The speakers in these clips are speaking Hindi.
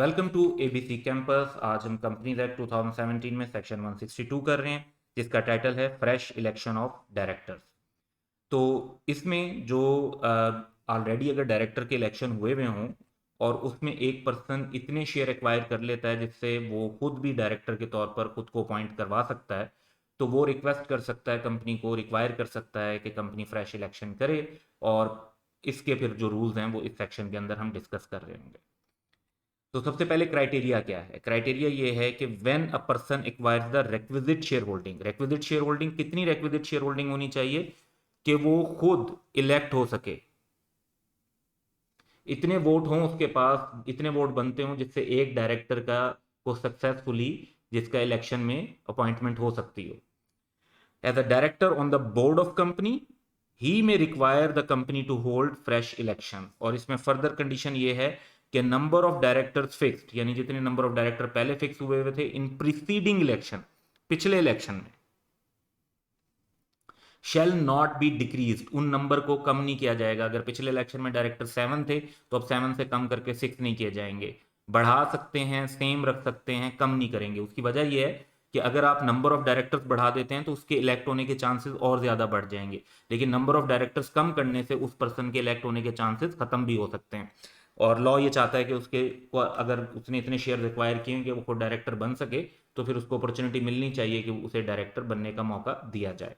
Welcome to ABC campus. आज हम कंपनीज एक्ट 2017 में सेक्शन 162 कर रहे हैं, जिसका टाइटल है फ्रेश इलेक्शन ऑफ डायरेक्टर्स। तो इसमें जो ऑलरेडी अगर डायरेक्टर के इलेक्शन हुए हुए हों और उसमें एक पर्सन इतने शेयर एक्वायर कर लेता है जिससे वो खुद भी डायरेक्टर के तौर पर खुद को अपॉइंट करवा सकता है, तो वो रिक्वेस्ट कर सकता है, कंपनी को रिक्वायर कर सकता है कि कंपनी फ्रेश इलेक्शन करे। और इसके फिर जो रूल्स हैं वो इस सेक्शन के अंदर हम डिस्कस कर रहे होंगे। तो सबसे पहले क्राइटेरिया क्या है? क्राइटेरिया ये है कि when a person acquires the requisite share holding. Requisite share holding कितनी रिक्विजिट शेयर होल्डिंग होनी चाहिए कि वो खुद इलेक्ट हो सके, इतने वोट हों उसके पास, इतने वोट बनते हों जिससे एक डायरेक्टर का को सक्सेसफुली जिसका इलेक्शन में अपॉइंटमेंट हो सकती हो। As a director on the board of company ही में require the company to hold fresh election. और इसमें फर्दर कंडीशन ये है कि नंबर ऑफ डायरेक्टर्स फिक्स्ड, यानी जितने नंबर ऑफ डायरेक्टर पहले फिक्स हुए हुए थे इन प्रीसीडिंग इलेक्शन, पिछले इलेक्शन में, शेल नॉट बी डिक्रीज, उन नंबर को कम नहीं किया जाएगा। अगर पिछले इलेक्शन में डायरेक्टर 7 थे तो अब 7 से कम करके 6 नहीं किए जाएंगे। बढ़ा सकते हैं, सेम रख सकते हैं, कम नहीं करेंगे। उसकी वजह यह है कि अगर आप नंबर ऑफ डायरेक्टर्स बढ़ा देते हैं तो उसके इलेक्ट होने के चांसेस और ज्यादा बढ़ जाएंगे, लेकिन नंबर ऑफ डायरेक्टर्स कम करने से उस पर्सन के इलेक्ट होने के चांसेस खत्म भी हो सकते हैं। और लॉ ये चाहता है कि उसके अगर उसने इतने शेयर रिक्वायर किए कि वो खुद डायरेक्टर बन सके, तो फिर उसको अपॉर्चुनिटी मिलनी चाहिए कि उसे डायरेक्टर बनने का मौका दिया जाए।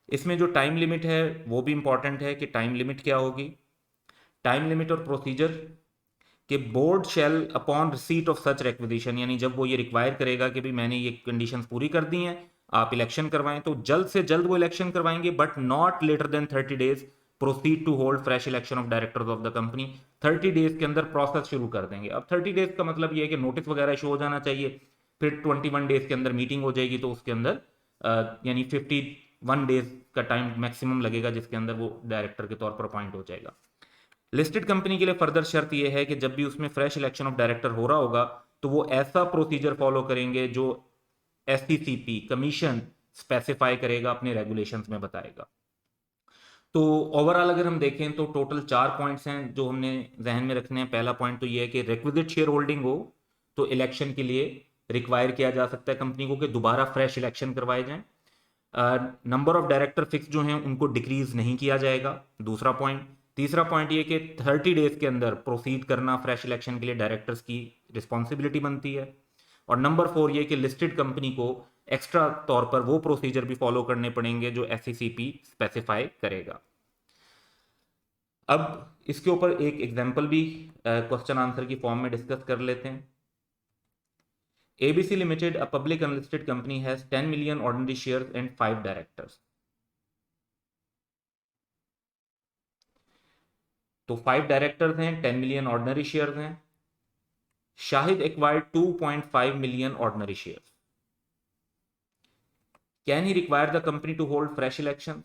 इसमें जो टाइम लिमिट है वो भी इंपॉर्टेंट है कि टाइम लिमिट क्या होगी। टाइम लिमिट और प्रोसीजर कि board shall upon receipt of such requisition, यानी जब वो ये रिक्वायर करेगा कि भाई मैंने ये कंडीशंस पूरी कर दी हैं, आप इलेक्शन करवाएं, तो जल्द से जल्द वो इलेक्शन करवाएंगे, but not later than 30 days proceed to hold fresh election of directors of the company. 30 days के अंदर प्रोसेस शुरू कर देंगे। अब 30 डेज का मतलब ये है कि नोटिस वगैरह इशू हो जाना चाहिए, फिर 21 डेज के अंदर मीटिंग हो जाएगी, तो उसके अंदर यानी 51 डेज का टाइम मैक्सिमम लगेगा जिसके अंदर वो डायरेक्टर के तौर पर अपॉइंट हो जाएगा। लिस्टेड कंपनी के लिए फर्दर शर्त यह है कि जब भी उसमें फ्रेश इलेक्शन ऑफ डायरेक्टर हो रहा होगा तो वो ऐसा प्रोसीजर फॉलो करेंगे जो एससीसीपी कमीशन स्पेसिफाई करेगा, अपने रेगुलेशंस में बताएगा। तो ओवरऑल अगर हम देखें तो टोटल 4 पॉइंट्स हैं जो हमने जहन में रखने हैं। पहला पॉइंट तो ये है कि रिक्विजिट शेयर होल्डिंग हो तो इलेक्शन के लिए रिक्वायर किया जा सकता है कंपनी को कि दोबारा फ्रेश इलेक्शन करवाए जाएं। नंबर ऑफ डायरेक्टर फिक्स जो हैं उनको डिक्रीज नहीं किया जाएगा, दूसरा पॉइंट। तीसरा पॉइंट ये कि 30 डेज के अंदर प्रोसीड करना फ्रेश इलेक्शन के लिए डायरेक्टर्स की रिस्पॉन्सिबिलिटी बनती है। और नंबर 4 ये कि लिस्टेड कंपनी को एक्स्ट्रा तौर पर वो प्रोसीजर भी फॉलो करने पड़ेंगे जो एससीसीपी स्पेसिफाई करेगा। अब इसके ऊपर एक एग्जाम्पल भी क्वेश्चन आंसर की फॉर्म में डिस्कस कर लेते हैं। ABC Limited, a public unlisted company, has 10 million ordinary shares and 5 directors. तो 5 डायरेक्टर्स हैं, 10 मिलियन ऑर्डिनरी शेयर्स हैं। Shahid acquired 2.5 million ordinary shares. Can he require the company to hold fresh election?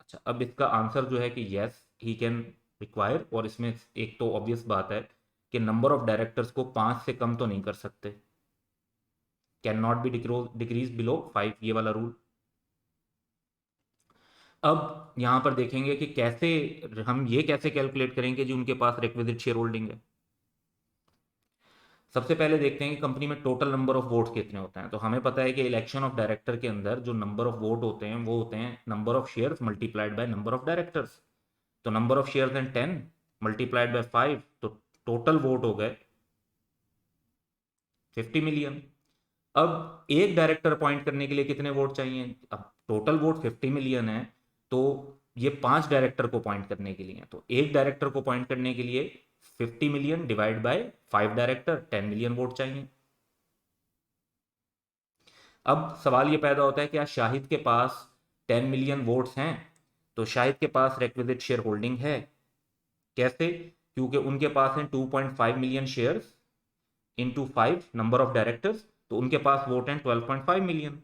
अच्छा, अब इसका आंसर जो है कि यस ही कैन रिक्वायर। और इसमें एक तो ऑब्वियस बात है कि नंबर ऑफ डायरेक्टर्स को 5 से कम तो नहीं कर सकते, can not be decrease below 5, ये वाला रूल। अब यहां पर देखेंगे कि कैसे हम ये कैसे कैलकुलेट करेंगे जो उनके पास रिक्विजिट शेयर होल्डिंग है। सबसे पहले देखते हैं कि कंपनी में टोटल नंबर ऑफ वोट्स कितने होते हैं। तो हमें पता है कि इलेक्शन ऑफ डायरेक्टर के अंदर जो नंबर ऑफ वोट होते हैं वो होते हैं number of shares multiplied by number of directors. तो नंबर ऑफ शेयर्स हैं 10 मल्टीप्लाइड बाय 5, तो टोटल वोट हो गए 50 मिलियन। अब एक डायरेक्टर अपॉइंट करने के लिए कितने वोट चाहिए? अब टोटल वोट 50 मिलियन है, तो ये 5 डायरेक्टर को अपॉइंट करने के लिए है, तो एक डायरेक्टर को अपॉइंट करने के लिए 50 million divide by 5 director, 10 million vote चाहिए। अब सवाल ये पैदा होता है कि क्या शाहिद के पास 10 मिलियन वोट्स हैं? तो शाहिद के पास रिक्विजिट शेयर होल्डिंग है। कैसे? क्योंकि उनके पास हैं 2.5 million shares into 5 number of directors, तो उनके पास वोट हैं 12.5 मिलियन।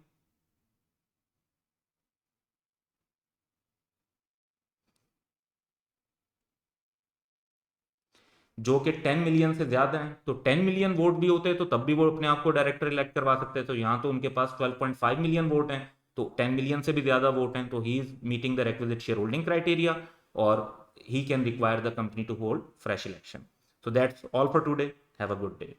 जो कि 10 मिलियन से ज्यादा है, तो 10 मिलियन वोट भी होते हैं तो तब भी वो अपने आप को डायरेक्टर इलेक्ट करवा सकते हैं। तो यहाँ तो उनके पास 12.5 मिलियन वोट हैं, तो 10 मिलियन से भी ज्यादा वोट हैं, तो he is meeting the requisite share holding criteria और he can require the company to hold fresh election. So that's all for today. Have a good day.